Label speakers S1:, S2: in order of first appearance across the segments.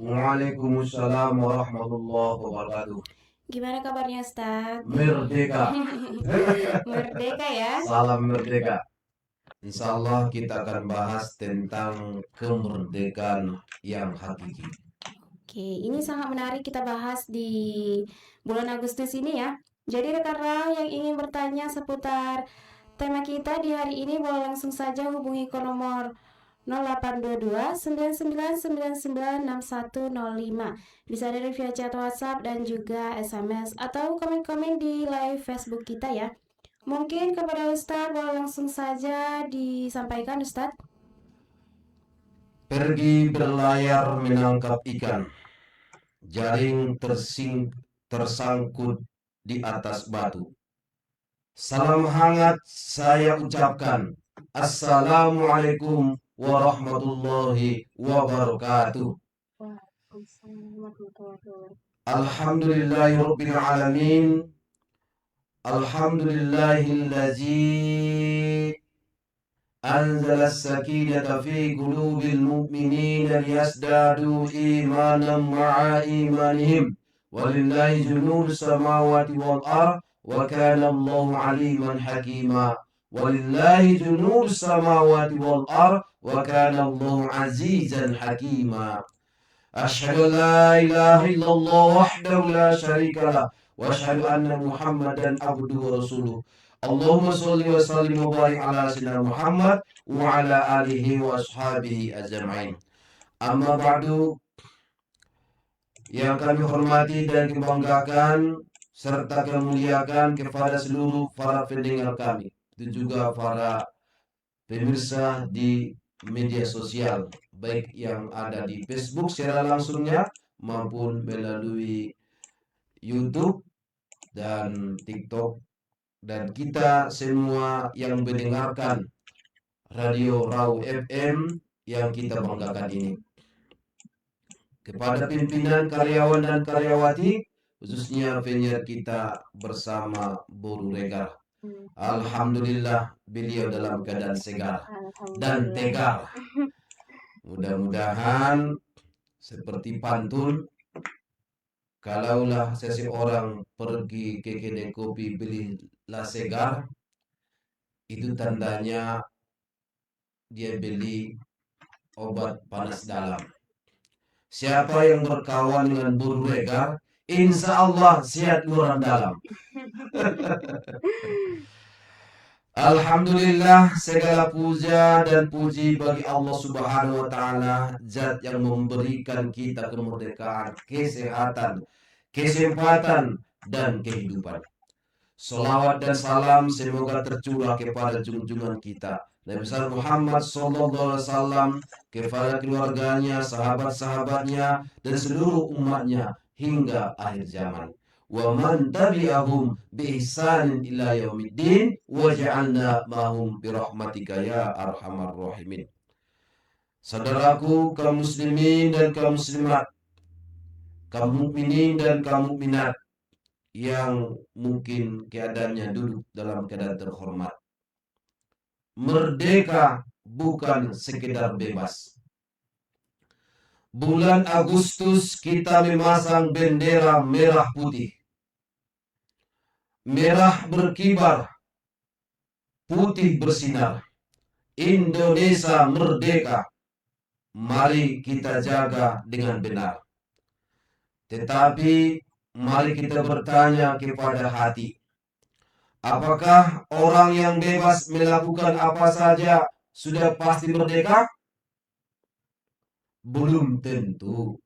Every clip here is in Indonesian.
S1: Waalaikumsalam warahmatullahi wabarakatuh.
S2: Gimana kabarnya Ustadz?
S1: Merdeka.
S2: Merdeka ya?
S1: Salam merdeka. Insya Allah kita akan bahas tentang kemerdekaan yang hakiki.
S2: Oke, ini sangat menarik kita bahas di bulan Agustus ini ya. Jadi rekan-rekan yang ingin bertanya seputar tema kita di hari ini boleh langsung saja hubungi ke nomor 0822 99996105. Bisa dari via chat WhatsApp dan juga SMS atau komen-komen di live Facebook kita ya. Mungkin kepada Ustadz boleh langsung saja disampaikan Ustadz.
S1: Pergi berlayar menangkap ikan. Jaring tersangkut di atas batu. Salam hangat saya ucapkan. Assalamualaikum warahmatullahi wabarakatuh. Alhamdulillahirabbil alamin. Alhamdulillahillazi anzala as-sakinata fi qulubil mu'minina liyazdadu imanan ma'a imanihim. Walillahi junudus samawati wal ardh wa kana Allahu aliman hakima. Walillahi junudus samawati wal ardh wa kana Allahu azizan hakima. Asyhadu an la ilaha illallah wahdahu la syarika lah wa asyhadu anna Muhammadan abduhu wa rasuluh. Allahumma sholli wa sallim wa barik ala sayyidina Muhammad wa ala alihi wa ashabihi ajma'in. Amma ba'du, yang kami hormati dan kebanggakan serta kemuliakan kepada seluruh para pendengar kami dan juga para pemirsa di media sosial, baik yang ada di Facebook secara langsungnya maupun melalui YouTube dan TikTok, dan kita semua yang mendengarkan Radio Rau FM yang kita banggakan ini. Kepada pimpinan karyawan dan karyawati, khususnya penyiar kita bersama Buru Regar. Alhamdulillah beliau dalam keadaan segar dan tegar. Mudah-mudahan seperti pantun, kalaulah seseorang pergi ke kedai kopi belilah segar, itu tandanya dia beli obat panas dalam. Siapa yang berkawan dengan Buru Regar, insya Allah sehat luar dalam. Alhamdulillah, segala puja dan puji bagi Allah Subhanahu wa taala, zat yang memberikan kita kemerdekaan, kesehatan, kesempatan dan kehidupan. Salawat dan salam semoga tercurah kepada junjungan kita Nabi besar Muhammad sallallahu alaihi wasallam, kepada keluarganya, sahabat-sahabatnya dan seluruh umatnya hingga akhir zaman. Wa man tabi'ahum bi ihsanin ila yaumiddin waj'alna mahum bi rahmatika ya arhamar rahimin. Saudaraku kaum muslimin dan kaum muslimat, kaum mukminin dan kaum mukminat yang mungkin keadaannya duduk dalam keadaan terhormat. Merdeka bukan sekedar bebas. Bulan Agustus kita memasang bendera merah putih. Merah berkibar, putih bersinar. Indonesia merdeka. Mari kita jaga dengan benar. Tetapi mari kita bertanya kepada hati. Apakah orang yang bebas melakukan apa saja sudah pasti merdeka? Belum tentu.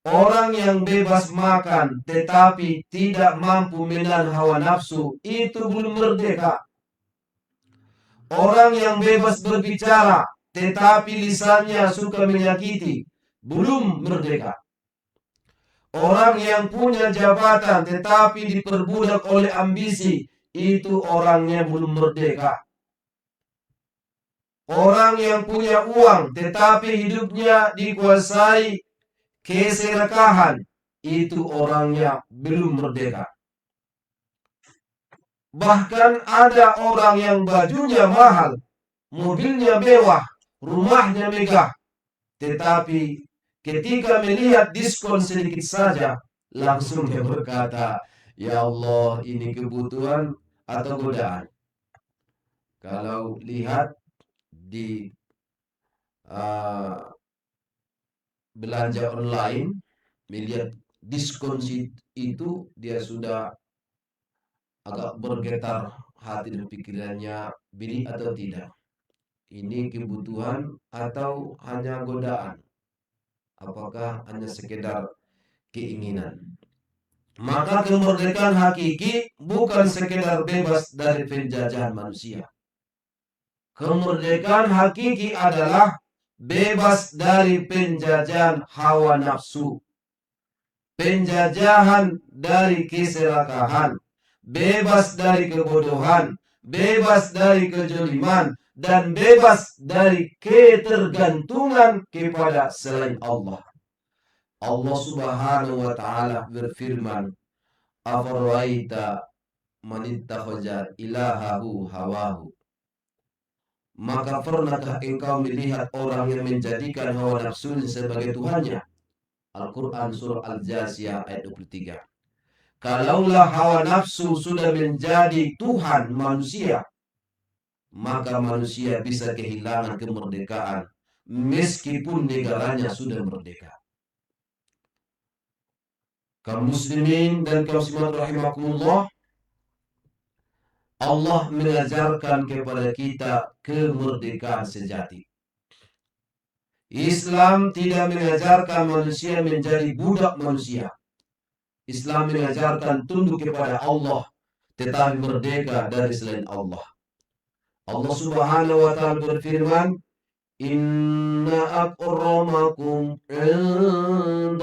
S1: Orang yang bebas makan tetapi tidak mampu menahan hawa nafsu, itu belum merdeka. Orang yang bebas berbicara tetapi lisannya suka menyakiti, belum merdeka. Orang yang punya jabatan tetapi diperbudak oleh ambisi, itu orangnya belum merdeka. Orang yang punya uang tetapi hidupnya dikuasai keserakahan, itu orangnya belum merdeka. Bahkan ada orang yang bajunya mahal, mobilnya mewah, rumahnya megah, tetapi ketika melihat diskon sedikit saja, langsung dia berkata, ya Allah, ini kebutuhan atau godaan. Kalau lihat di belanja online, melihat diskon itu, dia sudah agak bergetar hati dan pikirannya, beli atau tidak. Ini kebutuhan atau hanya godaan? Apakah hanya sekedar keinginan? Maka kemerdekaan hakiki bukan sekedar bebas dari penjajahan manusia. Kemerdekaan hakiki adalah bebas dari penjajahan hawa nafsu, penjajahan dari keserakahan, bebas dari kebodohan, bebas dari kejoliman, dan bebas dari ketergantungan kepada selain Allah. Allah Subhanahu wa Ta'ala berfirman, "Afara'aita man ittakhadha ilahahu hawahu?" Maka pernahkah engkau melihat orang yang menjadikan hawa nafsunya sebagai Tuhannya? Al-Quran surah Al-Jasiyah ayat 23. Kalaulah hawa nafsu sudah menjadi Tuhan manusia, maka manusia bisa kehilangan kemerdekaan meskipun negaranya sudah merdeka. Kaum muslimin dan kaum muslimat rahimakumullah, Allah mengajarkan kepada kita kemerdekaan sejati. Islam tidak mengajarkan manusia menjadi budak manusia. Islam mengajarkan tunduk kepada Allah, tetapi merdeka dari selain Allah. Allah Subhanahu wa Ta'ala berfirman, "Inna akramakum indallahi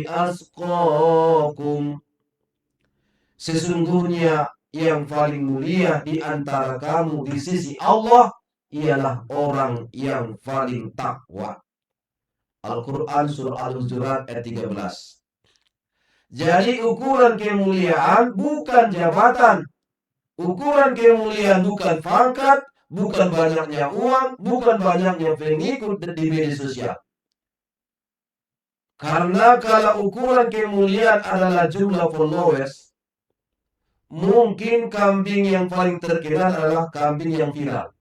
S1: asqakum." Sesungguhnya yang paling mulia di antara kamu di sisi Allah ialah orang yang paling takwa. Al-Quran surah Al-Hujurat ayat 13. Jadi ukuran kemuliaan bukan jabatan. Ukuran kemuliaan bukan pangkat, bukan banyaknya uang, bukan banyaknya pengikut di media sosial. Karena kalau ukuran kemuliaan adalah jumlah followers, mungkin kambing yang paling terkenal adalah kambing yang viral.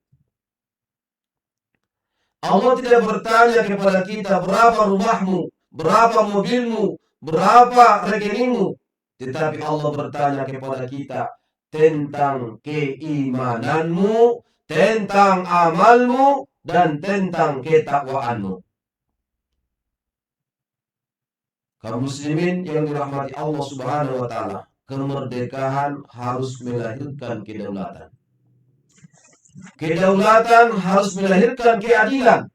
S1: Allah tidak bertanya kepada kita berapa rumahmu, berapa mobilmu, berapa rekeningmu. Tetapi Allah bertanya kepada kita tentang keimananmu, tentang amalmu, dan tentang ketakwaanmu. Kaum muslimin yang dirahmati Allah Subhanahu wa Ta'ala, kemerdekaan harus melahirkan kedaulatan. Kedaulatan harus melahirkan keadilan,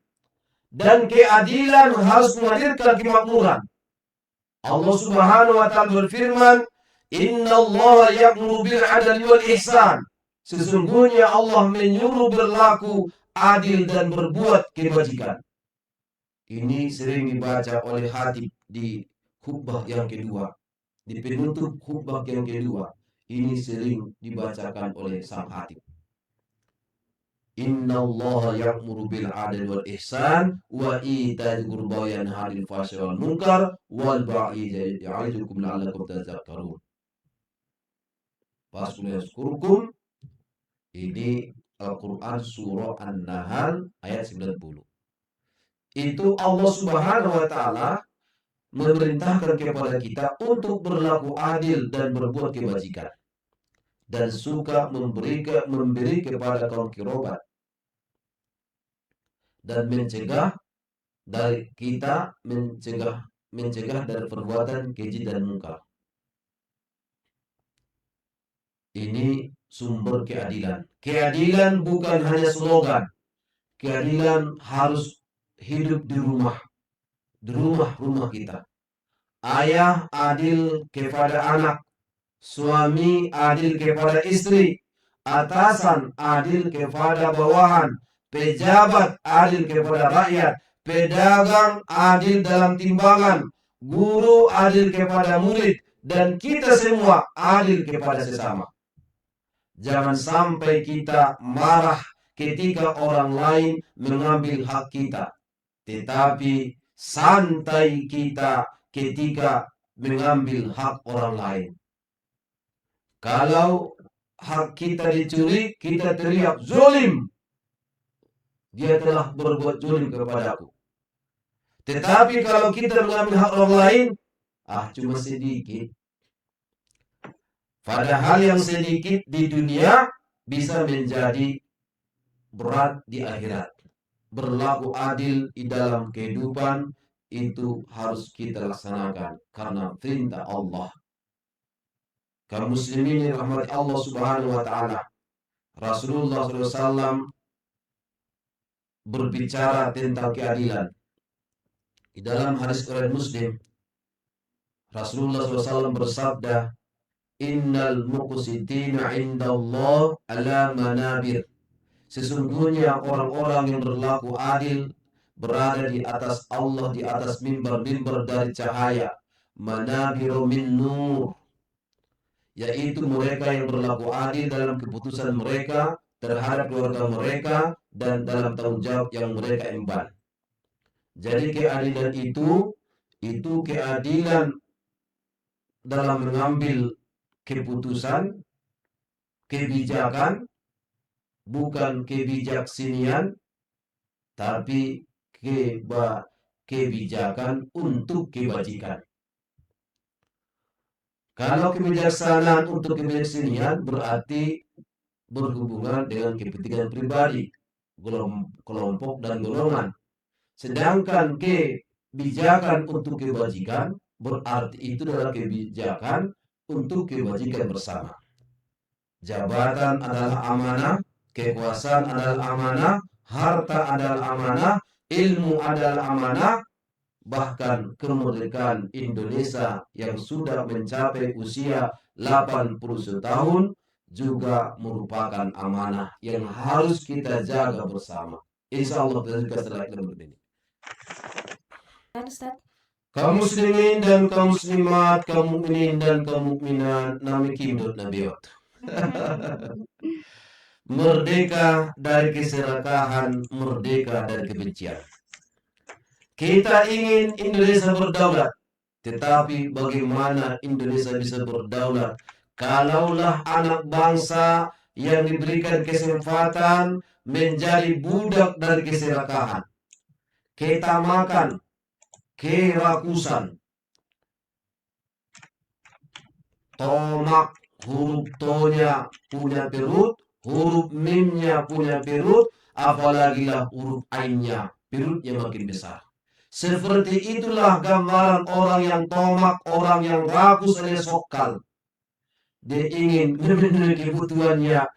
S1: dan keadilan harus melahirkan kemakmuran. Allah Subhanahu wa Ta'ala berfirman, "Innallaha ya'muru bil 'adli wal ihsan." Sesungguhnya Allah menyuruh berlaku adil dan berbuat kebajikan. Ini sering dibaca oleh khatib di khutbah yang kedua, di penutup khutbah yang kedua. Ini sering dibacakan oleh sang khatib. Innallaha ya'muru bil 'adli wal ihsan wa ita'i dzil qurba wa yanha 'anil fahsya'i wal munkar wal baghi ya'idukum la'allakum tadhakkarun. Fasbirkum. Ini Al-Quran surah An-Nahl ayat 90. Itu Allah Subhanahu wa Ta'ala memerintahkan kepada kita untuk berlaku adil dan berbuat kebajikan, dan suka memberi kepada kaum kirobat, dan mencegah dari kita mencegah dari perbuatan keji dan mungkar. Ini sumber keadilan. Keadilan bukan hanya slogan. Keadilan harus hidup di rumah kita. Ayah adil kepada anak, suami adil kepada istri, atasan adil kepada bawahan, pejabat adil kepada rakyat, pedagang adil dalam timbangan, guru adil kepada murid, dan kita semua adil kepada sesama. Jangan sampai kita marah ketika orang lain mengambil hak kita. tetapi santai kita ketika mengambil hak orang lain. Kalau hak kita dicuri, kita teriak zolim. Dia telah berbuat zolim kepadaku. Tetapi kalau kita mengambil hak orang lain, cuma sedikit. Padahal yang sedikit di dunia bisa menjadi berat di akhirat. Berlaku adil di dalam kehidupan itu harus kita laksanakan karena perintah Allah. Kaum muslimin yang rahmati Allah Subhanahu wa taala. Rasulullah SAW berbicara tentang keadilan. Di dalam hadis riwayat Muslim, Rasulullah SAW bersabda, "Innal muqsitina 'indallah ala manabir." Sesungguhnya orang-orang yang berlaku adil berada di atas Allah, di atas mimbar-mimbar dari cahaya, manabiru min nur, yaitu mereka yang berlaku adil dalam keputusan mereka terhadap keluarga mereka dan dalam tanggung jawab yang mereka emban. Jadi keadilan itu keadilan dalam mengambil keputusan, kebijakan, bukan kebijaksinian, tapi kebijakan untuk kebajikan. Kalau kebijaksanaan untuk kebijaksinian berarti berhubungan dengan kepentingan pribadi, kelompok dan golongan. Sedangkan kebijakan untuk kebajikan berarti itu adalah kebijakan untuk kebajikan bersama. Jabatan adalah amanah, kekuasaan adalah amanah, harta adalah amanah, ilmu adalah amanah, bahkan kemerdekaan Indonesia yang sudah mencapai usia 81 tahun juga merupakan amanah yang harus kita jaga bersama. Insya Allah kita setelah ini. Kaum muslimin dan kaum muslimat, kaum mukminin dan kaum mukminat, nami kimdot nabiot. Merdeka dari keserakahan, merdeka dari kebencian. Kita ingin Indonesia berdaulat, tetapi bagaimana Indonesia bisa berdaulat kalaulah anak bangsa yang diberikan kesempatan menjadi budak dari keserakahan, ketamakan, kerakusan, tomak, huruf tonya punya perut, huruf mimnya punya perut, apalagi lah huruf ainnya, perutnya makin besar. Seperti itulah gambaran orang yang tomak, orang yang rakus alias sokal. Dia ingin memenuhi kebutuhannya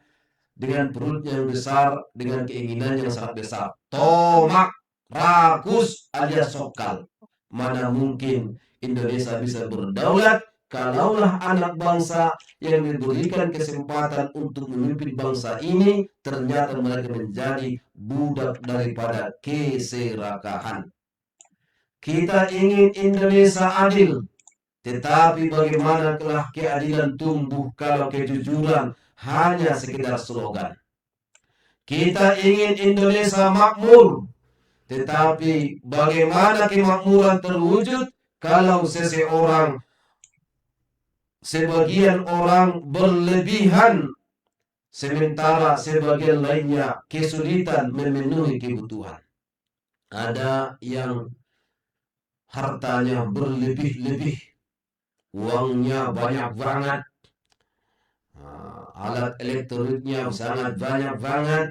S1: dengan perutnya yang besar, dengan keinginan yang sangat besar. Tomak, rakus alias sokal. Mana mungkin Indonesia bisa berdaulat kalaulah anak bangsa yang diberikan kesempatan untuk memimpin bangsa ini ternyata mereka menjadi budak daripada keserakahan. Kita ingin Indonesia adil, tetapi bagaimanakah keadilan tumbuh kalau kejujuran hanya sekedar slogan? Kita ingin Indonesia makmur, tetapi bagaimana kemakmuran terwujud kalau sebagian orang berlebihan, sementara sebagian lainnya kesulitan memenuhi kebutuhan. Ada yang hartanya berlebih-lebih, uangnya banyak banget, alat elektroniknya sangat banyak banget,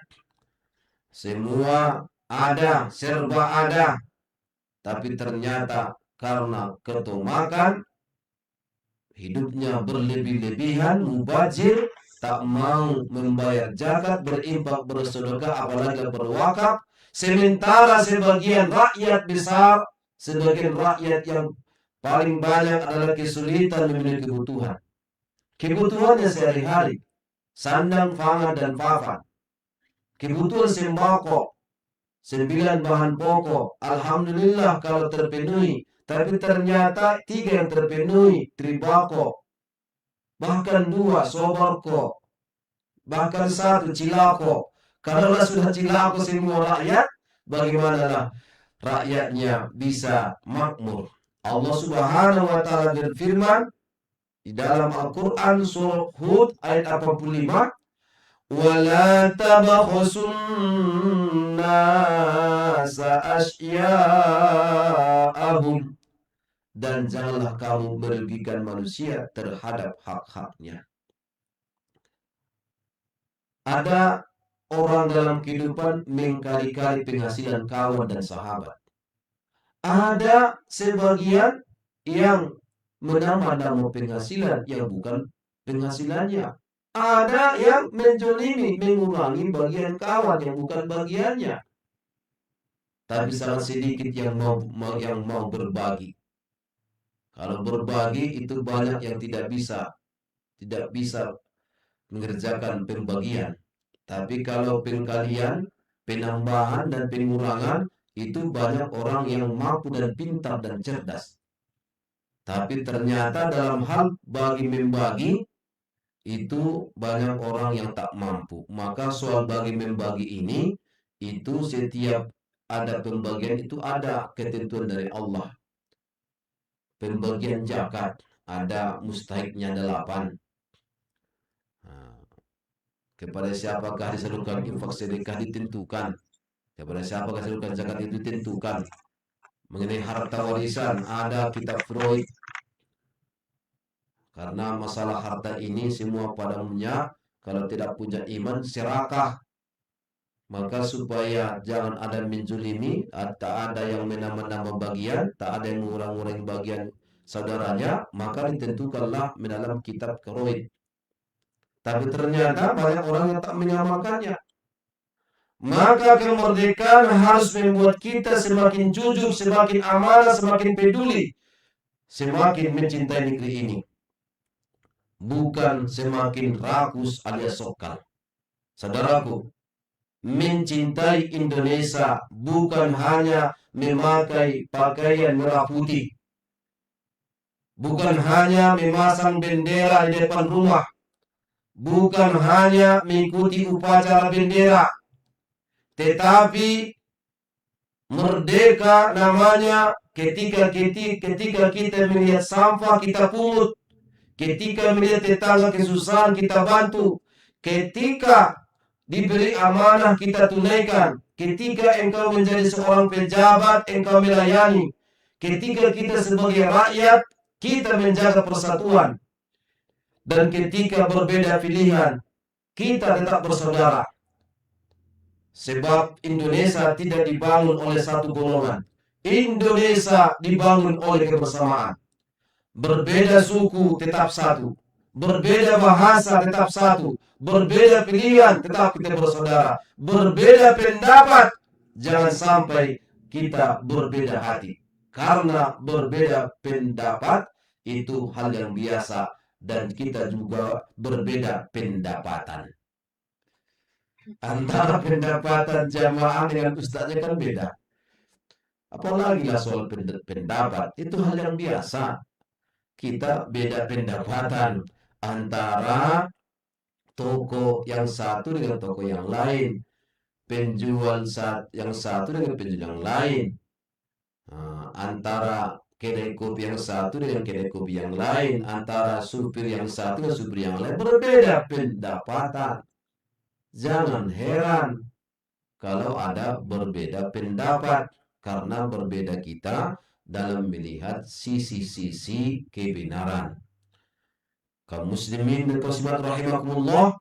S1: semua ada, serba ada, tapi ternyata karena ketomakan, hidupnya berlebih-lebihan, mubazir, tak mau membayar zakat, berinfak, bersedekah, apalagi berwakaf, sementara sebagian rakyat besar, sebagian rakyat yang paling banyak adalah kesulitan memenuhi kebutuhan. Kebutuhannya sehari-hari, sandang, pangan, dan papan. Kebutuhan sembako, 9 bahan pokok, alhamdulillah kalau terpenuhi. Tapi ternyata 3 yang terpenuhi, tribako, bahkan 2 sobarko, bahkan 1 cilako. Kalau sudah cilako semua rakyat, bagaimana lah? rakyatnya bisa makmur. Allah Subhanahu wa taala berfirman di dalam Al-Qur'an surah Hud ayat 85, "Wala tabkhasun nasa asya'ahum." Dan janganlah kamu merugikan manusia terhadap hak-haknya. Ada orang dalam kehidupan mengkali-kali penghasilan kawan dan sahabat. Ada sebagian yang menambah-nambah penghasilan yang bukan penghasilannya. Ada yang menjolimi, mengurangi bagian kawan yang bukan bagiannya. Tapi sangat sedikit yang mau berbagi. Kalau berbagi itu banyak yang tidak bisa mengerjakan pembagian. Tapi kalau pengkalian, penambahan dan pengurangan itu banyak orang yang mampu dan pintar dan cerdas. Tapi ternyata dalam hal bagi membagi itu banyak orang yang tak mampu. Maka soal bagi membagi ini itu setiap ada pembagian itu ada ketentuan dari Allah. Pembagian zakat ada mustahiknya 8. Kepada siapakah disalurkan infak sedekah ditentukan. Kepada siapakah disalurkan zakat itu ditentukan. Mengenai harta warisan ada kitab Freud. Karena masalah harta ini semua pada umumnya kalau tidak punya iman serakah. Maka supaya jangan ada menjulimi, tak ada yang menambah-nambah bagian, tak ada yang mengurang-urangi bagian saudaranya, maka ditentukanlah dalam kitab Freud. Tapi ternyata banyak orang yang tak menyamakannya. Maka kemerdekaan harus membuat kita semakin jujur, semakin amanah, semakin peduli, semakin mencintai negeri ini. Bukan semakin rakus alias sokal. Saudaraku, mencintai Indonesia bukan hanya memakai pakaian merah putih. Bukan hanya memasang bendera di depan rumah. Bukan hanya mengikuti upacara bendera. Tetapi merdeka namanya ketika kita melihat sampah kita pungut. Ketika melihat tetangga kesusahan kita bantu. Ketika diberi amanah kita tunaikan. Ketika engkau menjadi seorang pejabat engkau melayani. Ketika kita sebagai rakyat kita menjaga persatuan. Dan ketika berbeda pilihan kita tetap bersaudara. Sebab Indonesia tidak dibangun oleh satu golongan. Indonesia dibangun oleh kebersamaan. Berbeda suku tetap satu. Berbeda bahasa tetap satu. Berbeda pilihan tetap kita bersaudara. Berbeda pendapat jangan sampai kita berbeda hati. Karena berbeda pendapat itu hal yang biasa dan kita juga berbeda pendapatan. Antara pendapatan jamaah dengan ustaznya kan beda. Apalagi lah soal pendapat, itu hal yang biasa. Kita beda pendapatan antara toko yang satu dengan toko yang lain, penjual yang satu dengan penjual yang lain, antara kedai kopi yang satu dengan kedai kopi yang lain, antara supir yang satu dengan supir yang lain, berbeda pendapatan. Jangan heran kalau ada berbeda pendapat, karena berbeda kita dalam melihat sisi-sisi kebenaran. Kaum muslimin dan muslimat rahimakumullah,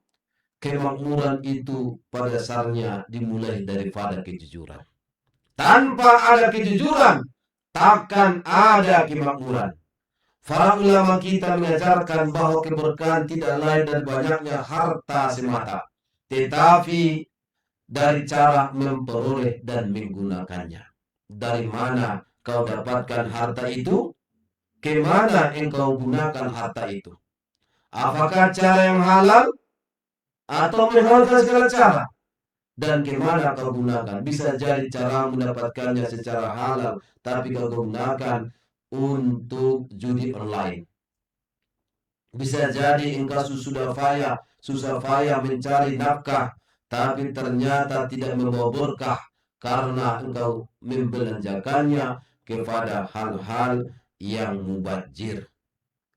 S1: kemakmuran itu pada dasarnya dimulai daripada kejujuran. Tanpa ada kejujuran, takkan ada kemakmuran. Para ulama kita mengajarkan bahwa keberkahan tidak lain dan banyaknya harta semata, tetapi dari cara memperoleh dan menggunakannya. Dari mana kau dapatkan harta itu? Kemana engkau gunakan harta itu? Apakah cara yang halal atau menghalalkan segala cara? Dan kemana kau gunakan? Bisa jadi cara mendapatkannya secara halal, tapi kau gunakan untuk judi online. Bisa jadi engkau susah payah mencari nafkah, tapi ternyata tidak membawa berkah. karena engkau membelanjakannya kepada hal-hal yang mubazir.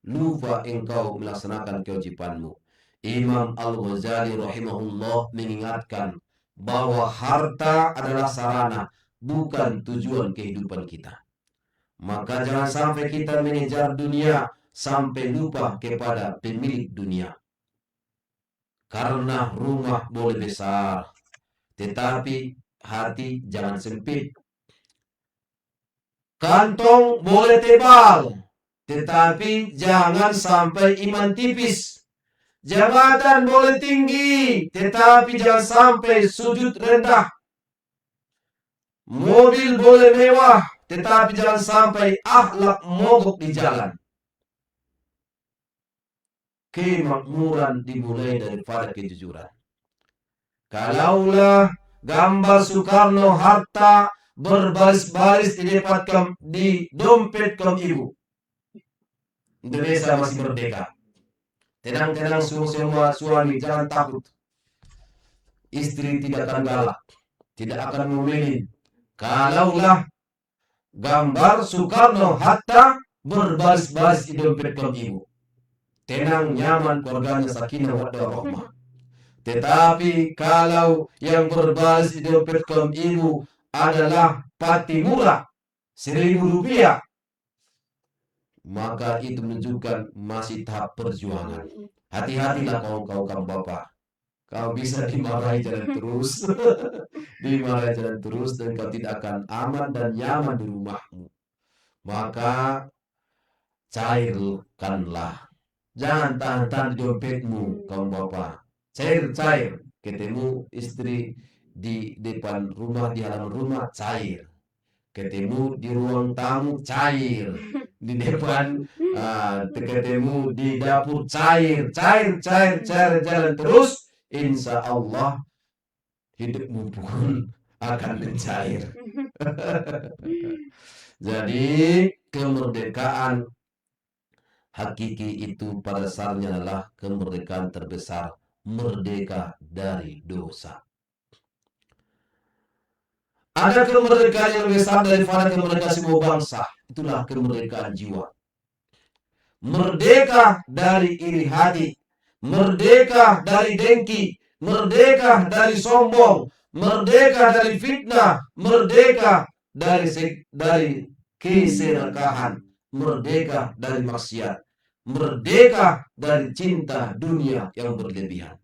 S1: Lupa engkau melaksanakan kewajibanmu. Imam Al-Ghazali rahimahullah mengingatkan bahwa harta adalah sarana, bukan tujuan kehidupan kita. Maka jangan sampai kita mengejar dunia sampai lupa kepada pemilik dunia. Karena rumah boleh besar, tetapi hati jangan sempit. Kantong boleh tebal, tetapi jangan sampai iman tipis. Jabatan boleh tinggi, tetapi jangan sampai sujud rendah. Mobil boleh mewah, tetapi jangan sampai akhlak mogok di jalan. Kemakmuran dimulai daripada kejujuran. Kalaulah gambar Soekarno harta berbaris-baris di dompet kaum ibu, Indonesia masih merdeka. Tenang-tenang semua suami, jangan takut. Istri tidak akan galak, tidak akan memelin. Kalaulah gambar Soekarno hatta berbaris-baris di dompet kaum ibu, tenang, nyaman, keluarganya sakinah warahmah. Tetapi kalau yang berbaris di dompet kaum ibu adalah pati murah, 1.000 rupiah, maka itu menunjukkan masih tahap perjuangan. Hati-hatilah kaum bapak. Kau bisa dimarahi jalan terus, dimarahi jalan terus, dan kau tidak akan aman dan nyaman di rumahmu. Maka cairkanlah. Jangan tahan-tahan di dompetmu, kaum bapak. Cair. Ketemu istri di depan rumah, di halaman rumah, cair. Ketemu di ruang tamu, cair. Di depan, ketemu di dapur, cair, jalan terus. Insya Allah hidupmu pun akan mencair. Jadi kemerdekaan hakiki itu pada dasarnya adalah kemerdekaan terbesar, merdeka dari dosa. Ada kemerdekaan yang lebih besar daripada kemerdekaan semua bangsa, itulah kemerdekaan jiwa. Merdeka dari iri hati, merdeka dari dengki, merdeka dari sombong, merdeka dari fitnah, merdeka dari keserakahan, merdeka dari maksiat, merdeka dari cinta dunia yang berlebihan.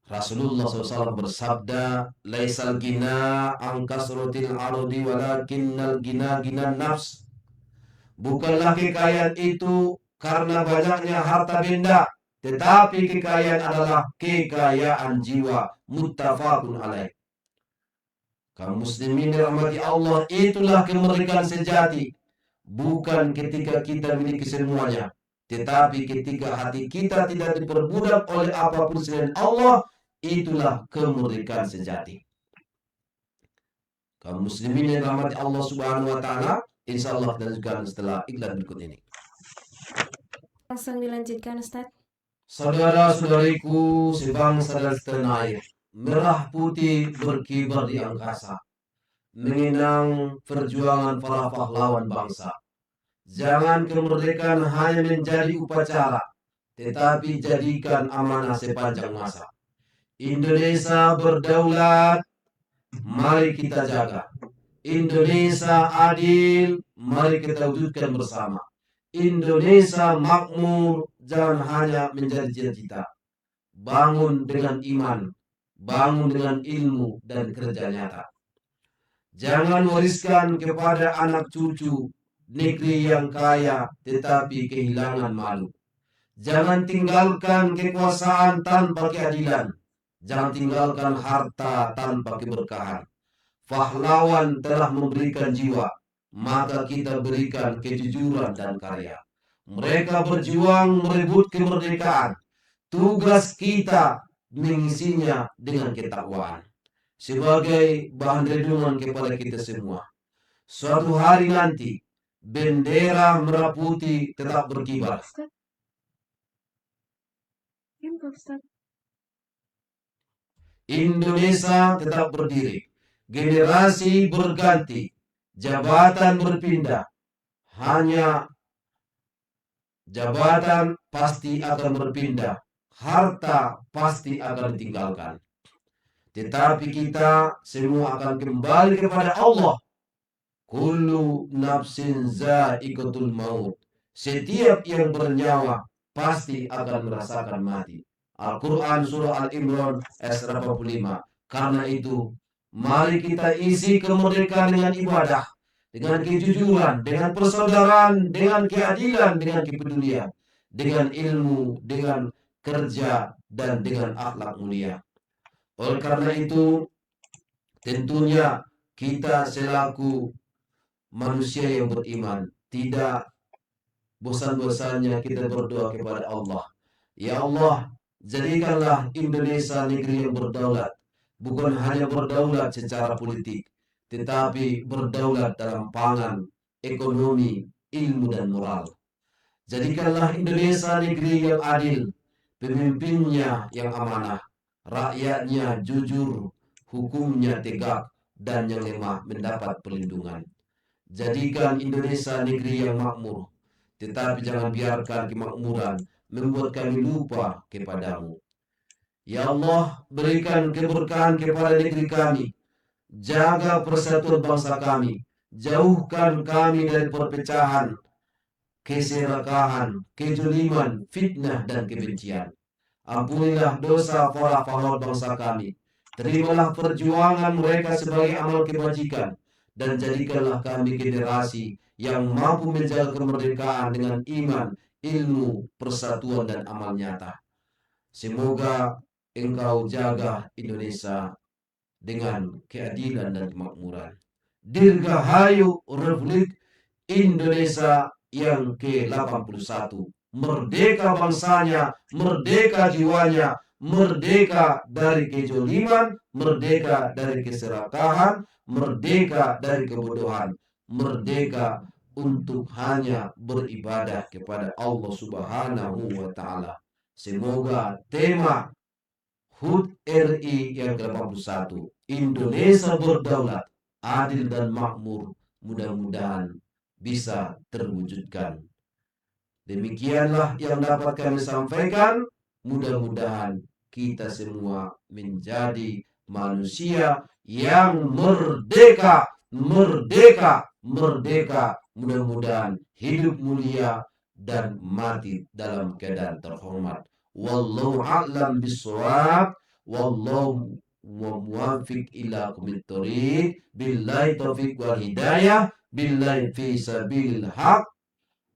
S1: Rasulullah SAW bersabda, "Laisal gina an kasratil ardi walakinnal gina nafs." Bukanlah kekayaan itu karena banyaknya harta benda, tetapi kekayaan adalah kekayaan jiwa. Muttafaqun alaih. Kaum muslimin dirahmati Allah, itulah kemerdekaan sejati. Bukan ketika kita memiliki semuanya, tetapi ketika hati kita tidak diperbudak oleh apapun selain Allah, itulah kemerdekaan sejati. Kaum muslimin yang dirahmati Allah Subhanahu wa taala, insyaallah kita lanjutkan setelah iklan berikut ini.
S2: Langsung dilanjutkan, Ustaz.
S1: Saudara-saudariku sebangsa dan setanah air, merah putih berkibar di angkasa, mengenang perjuangan para pahlawan bangsa. Jangan kemerdekaan hanya menjadi upacara, tetapi jadikan amanah sepanjang masa. Indonesia berdaulat, mari kita jaga. Indonesia adil, mari kita wujudkan bersama. Indonesia makmur, jangan hanya menjadi cita-cita. Bangun dengan iman, bangun dengan ilmu dan kerja nyata. Jangan wariskan kepada anak cucu negeri yang kaya tetapi kehilangan malu. Jangan tinggalkan kekuasaan tanpa keadilan. Jangan tinggalkan harta tanpa keberkahan. Pahlawan telah memberikan jiwa, maka kita berikan kejujuran dan karya. Mereka berjuang merebut kemerdekaan. Tugas kita mengisinya dengan ketakwaan sebagai bahan renungan kepada kita semua. Suatu hari nanti bendera merah putih tetap berkibar. Indonesia tetap berdiri. generasi berganti, jabatan berpindah, hanya jabatan pasti akan berpindah, harta pasti akan ditinggalkan. Tetapi kita semua akan kembali kepada Allah. Kullu nafsin za'iqatul maut. Setiap yang bernyawa pasti akan merasakan mati. Al-Quran surah Al-Imran ayat 85. Karena itu, mari kita isi kemerdekaan dengan ibadah, dengan kejujuran, dengan persaudaraan, dengan keadilan, dengan kepedulian, dengan ilmu, dengan kerja, dan dengan akhlak mulia. Oleh karena itu, tentunya kita selaku manusia yang beriman tidak bosan-bosannya kita berdoa kepada Allah. Ya Allah, jadikanlah Indonesia negeri yang berdaulat. Bukan hanya berdaulat secara politik, tetapi berdaulat dalam pangan, ekonomi, ilmu, dan moral. Jadikanlah Indonesia negeri yang adil, pemimpinnya yang amanah, rakyatnya jujur, hukumnya tegak, dan yang lemah mendapat perlindungan. Jadikan Indonesia negeri yang makmur, tetapi jangan biarkan kemakmuran membuat kami lupa kepadamu. Ya Allah, berikan keberkahan kepada negeri kami, jaga persatuan bangsa kami, jauhkan kami dari perpecahan, keserakahan, kezaliman, fitnah, dan kebencian. Ampunilah dosa para pahlawan bangsa kami, terimalah perjuangan mereka sebagai amal kebajikan, dan jadikanlah kami generasi yang mampu menjaga kemerdekaan dengan iman, ilmu, persatuan, dan amal nyata. Semoga Engkau jaga Indonesia dengan keadilan dan kemakmuran. Dirgahayu Republik Indonesia yang ke-81. Merdeka bangsanya, merdeka jiwanya, merdeka dari kezaliman, merdeka dari keserakahan, merdeka dari kebodohan, merdeka untuk hanya beribadah kepada Allah Subhanahu wa Ta'ala. Semoga tema HUT RI yang ke-81, Indonesia berdaulat, adil dan makmur, mudah-mudahan bisa terwujudkan. Demikianlah yang dapat kami sampaikan. Mudah-mudahan kita semua menjadi manusia yang merdeka, merdeka, merdeka. Mudah-mudahan hidup mulia dan mati dalam keadaan terhormat. Wallahu a'lam bishawab. Wallahu muwaffiq ila aqwamit thoriq. Billahi taufiq wal hidayah. Billahi fi sabilil haq.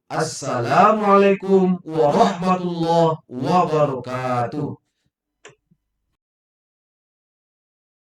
S1: Assalamualaikum warahmatullahi wabarakatuh.